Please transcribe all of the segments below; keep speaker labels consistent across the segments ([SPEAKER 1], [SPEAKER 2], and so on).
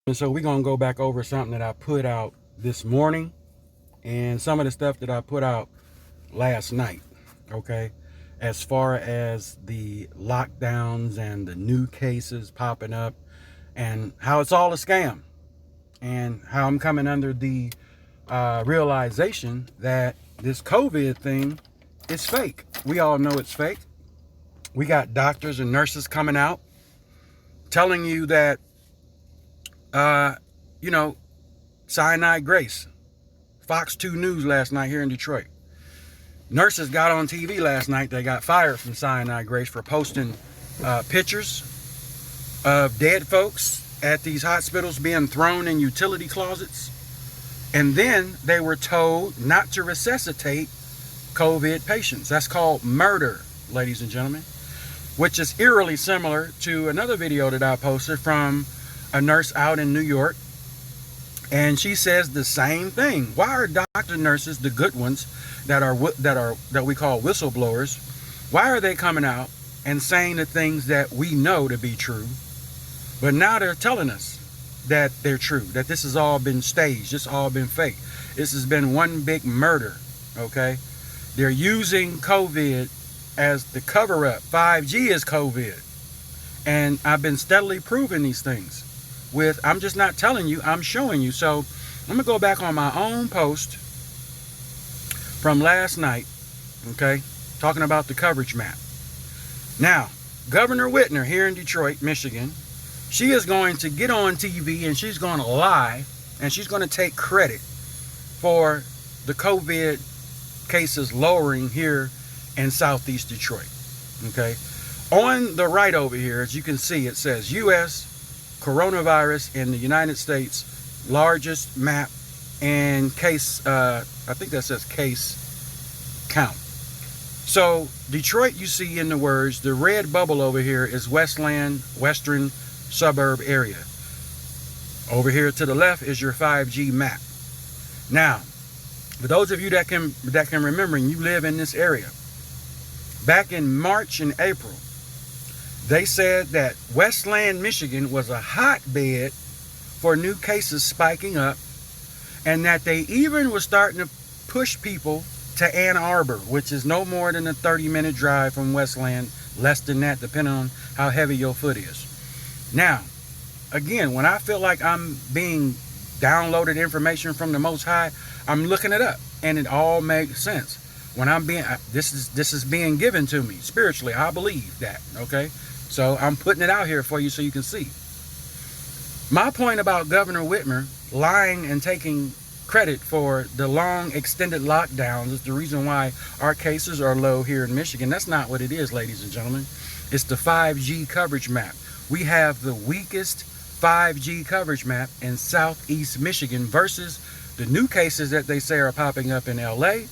[SPEAKER 1] And so we're going to go back over something that I put out this morning and some of the stuff that I put out last night, okay? As far as the lockdowns and the new cases popping up and how it's all a scam and how I'm coming under the realization that this COVID thing is fake. We all know it's fake. We got doctors and nurses coming out telling you that you know, cyanide grace. Fox 2 News last night here in Detroit. Nurses got on TV last night. They got fired from cyanide grace for posting pictures of dead folks at these hospitals being thrown in utility closets. And then they were told not to resuscitate COVID patients. That's called murder, ladies and gentlemen, which is eerily similar to another video that I posted from a nurse out in New York, and she says the same thing. Why are doctor nurses, the good ones that we call whistleblowers, why are they coming out and saying the things that we know to be true, but now they're telling us that they're true, that this has all been staged, this has all been fake, this has been one big murder? Okay, they're using COVID as the cover-up. 5G is COVID, and I've been steadily proving these things. I'm just not telling you, I'm showing you. So I'm gonna go back on my own post from last night, okay, talking about the coverage map. Now, Governor Whitner here in Detroit, Michigan, she is going to get on TV and she's going to lie and she's going to take credit for the COVID cases lowering here in Southeast Detroit, okay. On the right over here, as you can see, it says U.S. coronavirus in the United States, largest map and case, I think that says case count. So Detroit, you see in the words, the red bubble over here is Westland, western suburb area. Over here to the left is your 5G map. Now, for those of you that can remember and you live in this area, back in March and April, they said that Westland, Michigan was a hotbed for new cases spiking up, and that they even were starting to push people to Ann Arbor, which is no more than a 30-minute drive from Westland, less than that, depending on how heavy your foot is. Now, again, when I feel like I'm being downloaded information from the Most High, I'm looking it up, and it all makes sense. When I'm being, this is being given to me spiritually. I believe that, okay? So I'm putting it out here for you so you can see. My point about Governor Whitmer lying and taking credit for the long extended lockdowns is the reason why our cases are low here in Michigan. That's not what it is, ladies and gentlemen. It's the 5G coverage map. We have the weakest 5G coverage map in Southeast Michigan versus the new cases that they say are popping up in LA,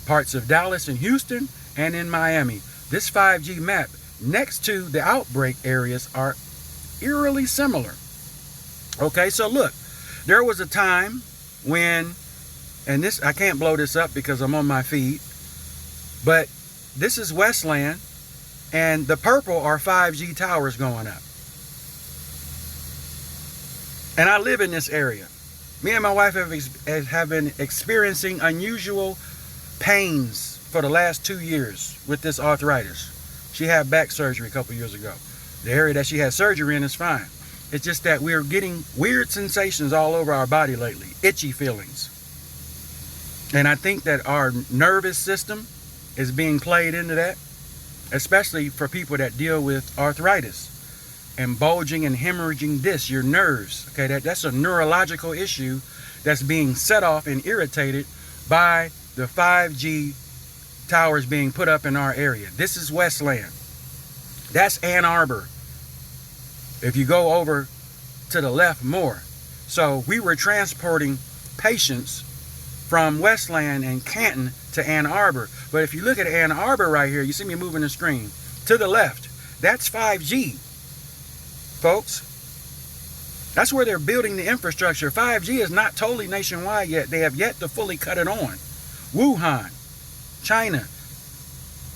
[SPEAKER 1] parts of Dallas and Houston, and in Miami. This 5G map next to the outbreak areas are eerily similar. Okay, so look, there was a time when, and this, I can't blow this up because I'm on my feed, but this is Westland, and the purple are 5G towers going up. And I live in this area. Me and my wife have been experiencing unusual pains for the last 2 years with this arthritis. She had back surgery a couple years ago. The area that she had surgery in is fine. It's just that we're getting weird sensations all over our body lately, itchy feelings. And I think that our nervous system is being played into that, especially for people that deal with arthritis and bulging and hemorrhaging discs, your nerves. Okay, that's a neurological issue that's being set off and irritated by the 5G towers being put up in our area. This is Westland. That's Ann Arbor. If you go over to the left more. So we were transporting patients from Westland and Canton to Ann Arbor. But if you look at Ann Arbor right here, you see me moving the screen to the left. That's 5G, folks. That's where they're building the infrastructure. 5G is not totally nationwide yet. They have yet to fully cut it on. Wuhan, China,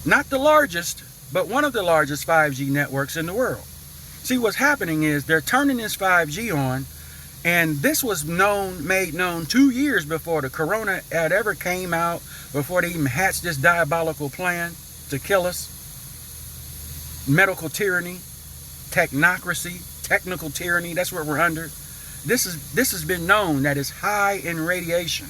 [SPEAKER 1] not the largest, but one of the largest 5G networks in the world. See, what's happening is they're turning this 5G on And this was made known 2 years before the corona had ever came out, before they even hatched this diabolical plan to kill us. Medical tyranny, technocracy, technical tyranny, that's what we're under. This has been known that it's high in radiation,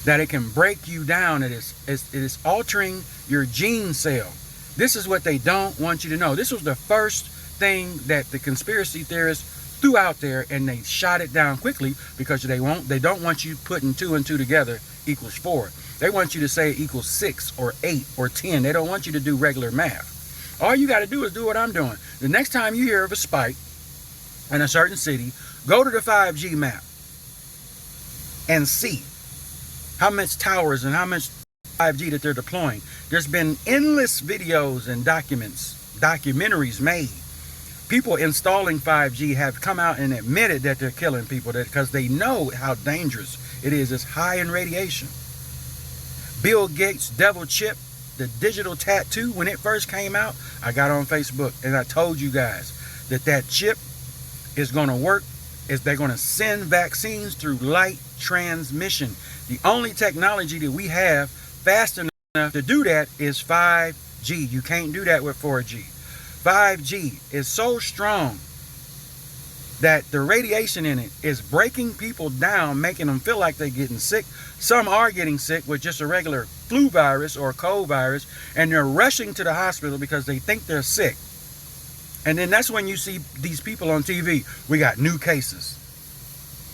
[SPEAKER 1] that it can break you down, it is altering your gene cell. This is what they don't want you to know. This was the first thing that the conspiracy theorists threw out there, and they shot it down quickly because they don't want you putting 2 and 2 together equals 4. They want you to say it equals 6 or 8 or 10. They don't want you to do regular math. All you got to do is do what I'm doing. The next time you hear of a spike in a certain city, go to the 5G map and see how much towers and how much 5G that they're deploying. There's been endless videos and documentaries made. People installing 5G have come out and admitted that they're killing people because they know how dangerous it is. It's high in radiation. Bill Gates' devil chip, the digital tattoo, when it first came out, I got on Facebook and I told you guys that chip is going to work. They're going to send vaccines through light transmission. The only technology that we have fast enough to do that is 5G. You can't do that with 4G. 5G is so strong that the radiation in it is breaking people down, making them feel like they're getting sick. Some are getting sick with just a regular flu virus or cold virus, and they're rushing to the hospital because they think they're sick. And then that's when you see these people on TV. We got new cases.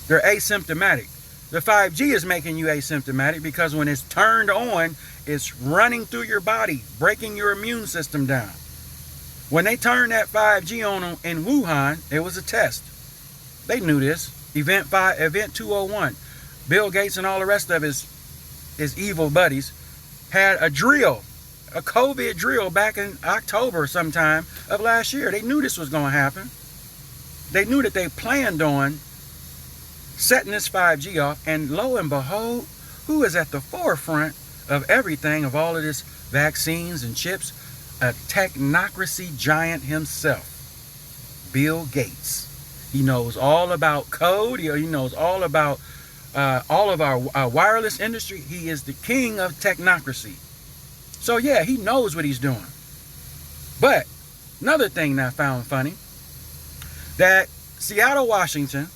[SPEAKER 1] They're asymptomatic. The 5G is making you asymptomatic because when it's turned on, it's running through your body, breaking your immune system down. When they turned that 5G on in Wuhan, it was a test. They knew this. Event 201. Bill Gates and all the rest of his evil buddies had a COVID drill back in October sometime of last year. They knew this was going to happen. They knew that they planned on setting this 5G off, and lo and behold, who is at the forefront of everything, of all of this vaccines and chips? A technocracy giant himself, Bill Gates. He knows all about code. He knows all about all of our wireless industry. He is the king of technocracy. So yeah, he knows what he's doing. But another thing that I found funny, that Seattle, Washington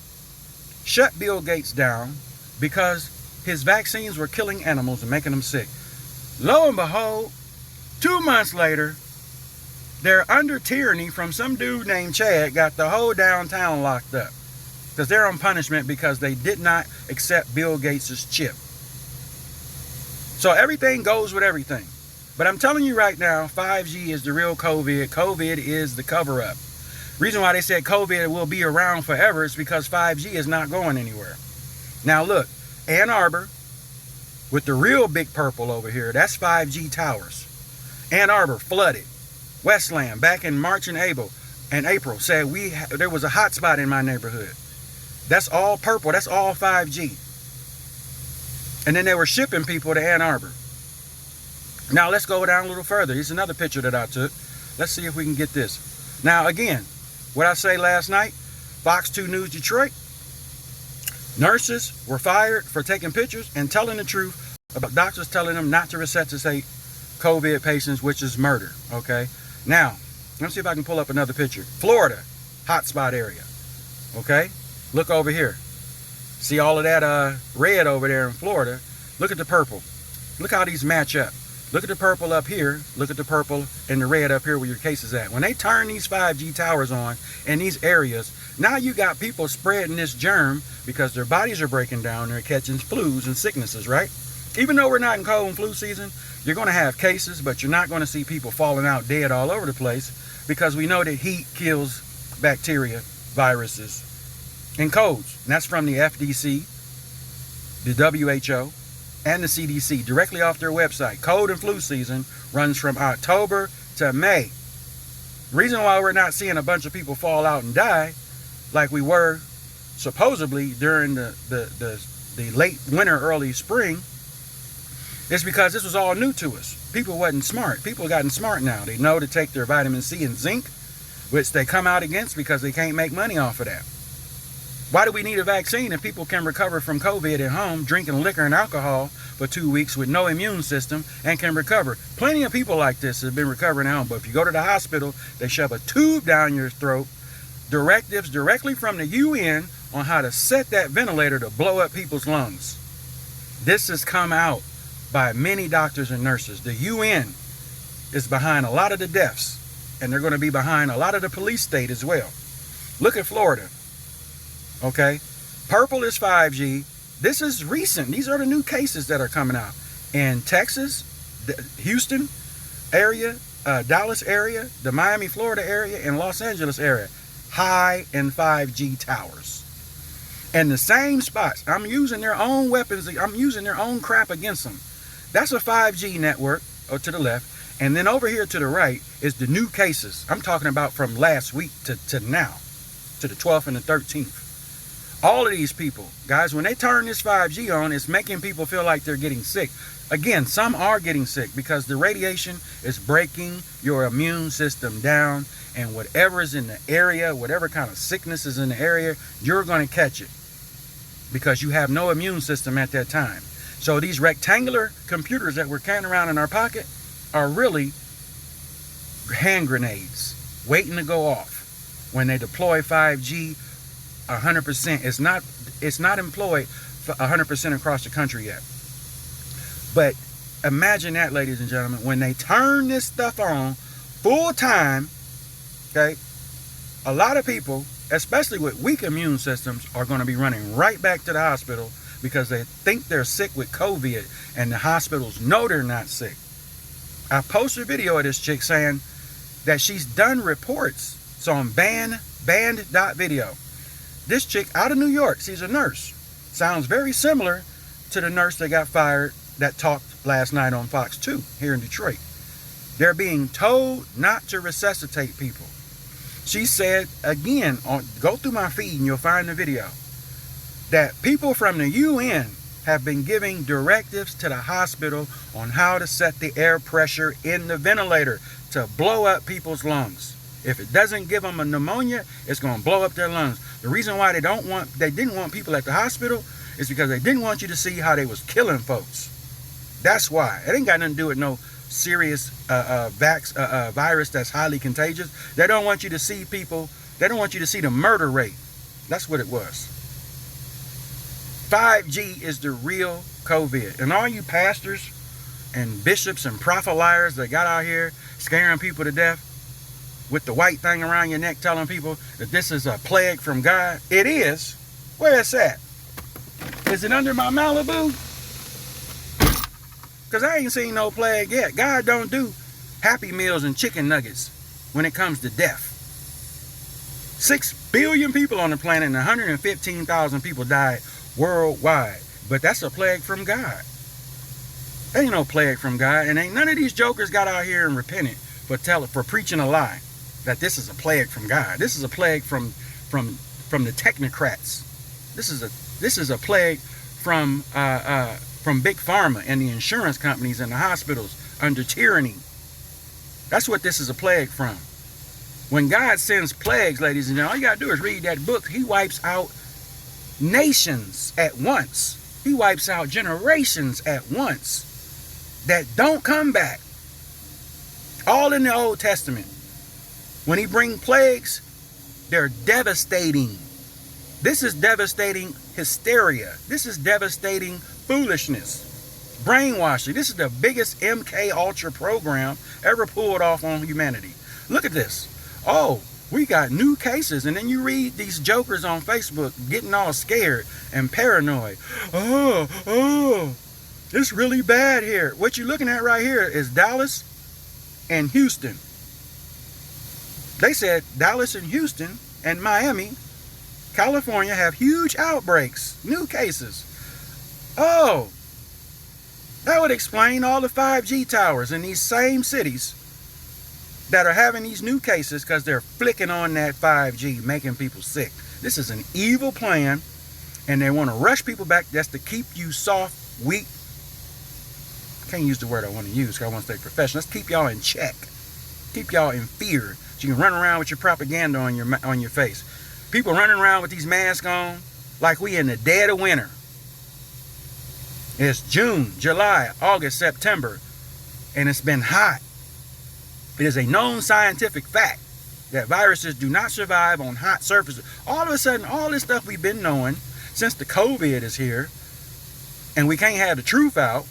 [SPEAKER 1] shut Bill Gates down because his vaccines were killing animals and making them sick. Lo and behold, 2 months later, they're under tyranny from some dude named Chad, got the whole downtown locked up because they're on punishment because they did not accept Bill Gates' chip. So everything goes with everything. But I'm telling you right now, 5G is the real COVID. COVID is the cover-up. Reason why they said COVID will be around forever is because 5G is not going anywhere. Now look, Ann Arbor, with the real big purple over here, that's 5G towers. Ann Arbor flooded. Westland back in March and April said there was a hot spot in my neighborhood. That's all purple. That's all 5G. And then they were shipping people to Ann Arbor. Now let's go down a little further. Here's another picture that I took. Let's see if we can get this. Now again, what I say last night, Fox 2 News Detroit, nurses were fired for taking pictures and telling the truth about doctors telling them not to resuscitate COVID patients, which is murder. Okay. Now, let's see if I can pull up another picture. Florida, hotspot area. Okay. Look over here. See all of that red over there in Florida. Look at the purple. Look how these match up. Look at the purple up here. Look at the purple and the red up here where your case is at. When they turn these 5G towers on in these areas, now you got people spreading this germ because their bodies are breaking down. They're catching flus and sicknesses, right? Even though we're not in cold and flu season, you're going to have cases, but you're not going to see people falling out dead all over the place because we know that heat kills bacteria, viruses, and codes. And that's from the FDC, the WHO, and the CDC, directly off their website. Cold and flu season runs from October to May. The reason why we're not seeing a bunch of people fall out and die like we were supposedly during the late winter, early spring, is because this was all new to us. People wasn't smart. People have gotten smart now. They know to take their vitamin C and zinc, which they come out against because they can't make money off of that. Why do we need a vaccine if people can recover from COVID at home, drinking liquor and alcohol for 2 weeks with no immune system and can recover? Plenty of people like this have been recovering at home, but if you go to the hospital, they shove a tube down your throat, directives directly from the UN on how to set that ventilator to blow up people's lungs. This has come out by many doctors and nurses. The UN is behind a lot of the deaths, and they're going to be behind a lot of the police state as well. Look at Florida. Okay, purple is 5G. This is recent. These are the new cases that are coming out in Texas, the Houston area, Dallas area, the Miami, Florida area, and Los Angeles area. High in 5G towers. And the same spots. I'm using their own weapons. I'm using their own crap against them. That's a 5G network to the left. And then over here to the right is the new cases. I'm talking about from last week to now, to the 12th and the 13th. All of these people, guys, when they turn this 5G on, it's making people feel like they're getting sick. Again, some are getting sick because the radiation is breaking your immune system down, and whatever is in the area, whatever kind of sickness is in the area, you're going to catch it because you have no immune system at that time. So these rectangular computers that we're carrying around in our pocket are really hand grenades waiting to go off when they deploy 5G 100%. It's not employed for 100% across the country yet. But imagine that, ladies and gentlemen, when they turn this stuff on full time, okay, a lot of people, especially with weak immune systems, are going to be running right back to the hospital because they think they're sick with COVID, and the hospitals know they're not sick. I posted a video of this chick saying that she's done reports. It's on banned.video. This chick out of New York, she's a nurse. Sounds very similar to the nurse that got fired that talked last night on Fox 2 here in Detroit. They're being told not to resuscitate people. She said, again, go through my feed and you'll find the video, that people from the UN have been giving directives to the hospital on how to set the air pressure in the ventilator to blow up people's lungs. If it doesn't give them a pneumonia, it's going to blow up their lungs. The reason why they didn't want people at the hospital is because they didn't want you to see how they was killing folks. That's why. It ain't got nothing to do with no serious virus that's highly contagious. They don't want you to see people. They don't want you to see the murder rate. That's what it was. 5G is the real COVID. And all you pastors and bishops and prophet liars that got out here scaring people to death with the white thing around your neck telling people that this is a plague from God. It is. Where it's at? Is it under my Malibu? Because I ain't seen no plague yet. God don't do Happy Meals and chicken nuggets when it comes to death. 6 billion people on the planet and 115,000 people died worldwide. But that's a plague from God. Ain't no plague from God. And ain't none of these jokers got out here and repented for preaching a lie that this is a plague from God. This is a plague from the technocrats. This is a plague from Big Pharma and the insurance companies and the hospitals under tyranny. That's what this is a plague from. When God sends plagues, ladies and gentlemen, all you got to do is read that book. He wipes out nations at once. He wipes out generations at once that don't come back. All in the Old Testament. When he brings plagues, they're devastating. This is devastating hysteria. This is devastating foolishness. Brainwashing. This is the biggest MK Ultra program ever pulled off on humanity. Look at this. Oh, we got new cases. And then you read these jokers on Facebook getting all scared and paranoid. Oh, it's really bad here. What you're looking at right here is Dallas and Houston. They said Dallas and Houston and Miami, California have huge outbreaks, new cases. Oh, that would explain all the 5G towers in these same cities that are having these new cases because they're flicking on that 5G, making people sick. This is an evil plan, and they want to rush people back just to keep you soft, weak. I can't use the word I want to use because I want to stay professional. Let's keep y'all in check. Keep y'all in fear so you can run around with your propaganda on your face. People running around with these masks on like we in the dead of winter. It's June, July, August, September, and it's been hot. It is a known scientific fact that viruses do not survive on hot surfaces. All of a sudden, all this stuff we've been knowing since the COVID is here, and we can't have the truth out.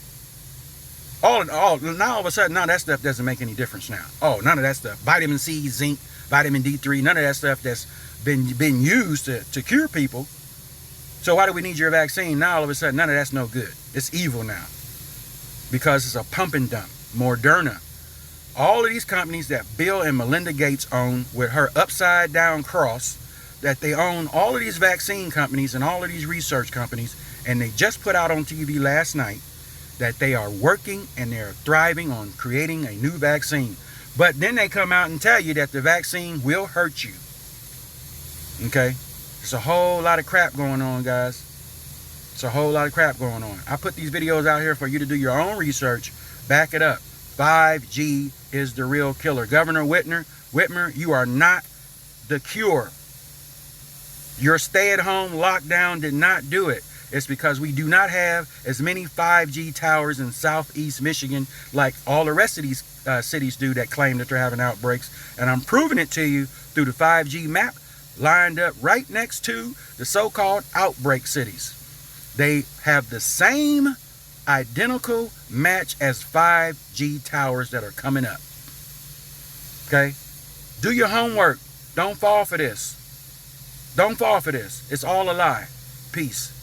[SPEAKER 1] Now all of a sudden, now that stuff doesn't make any difference now. Oh, none of that stuff. Vitamin C, zinc, vitamin D3, none of that stuff that's been used to cure people. So why do we need your vaccine? Now all of a sudden, none of that's no good. It's evil now. Because it's a pump and dump. Moderna. All of these companies that Bill and Melinda Gates own with her upside down cross, that they own all of these vaccine companies and all of these research companies, and they just put out on TV last night that they are working and they're thriving on creating a new vaccine. But then they come out and tell you that the vaccine will hurt you. Okay? It's a whole lot of crap going on, guys. It's a whole lot of crap going on. I put these videos out here for you to do your own research. Back it up. 5G is the real killer. Governor Whitmer, you are not the cure. Your stay-at-home lockdown did not do it. It's because we do not have as many 5G towers in southeast Michigan like all the rest of these cities do that claim that they're having outbreaks. And I'm proving it to you through the 5G map lined up right next to the so-called outbreak cities. They have the same identical match as 5G towers that are coming up. Okay? Do your homework. Don't fall for this. Don't fall for this. It's all a lie. Peace.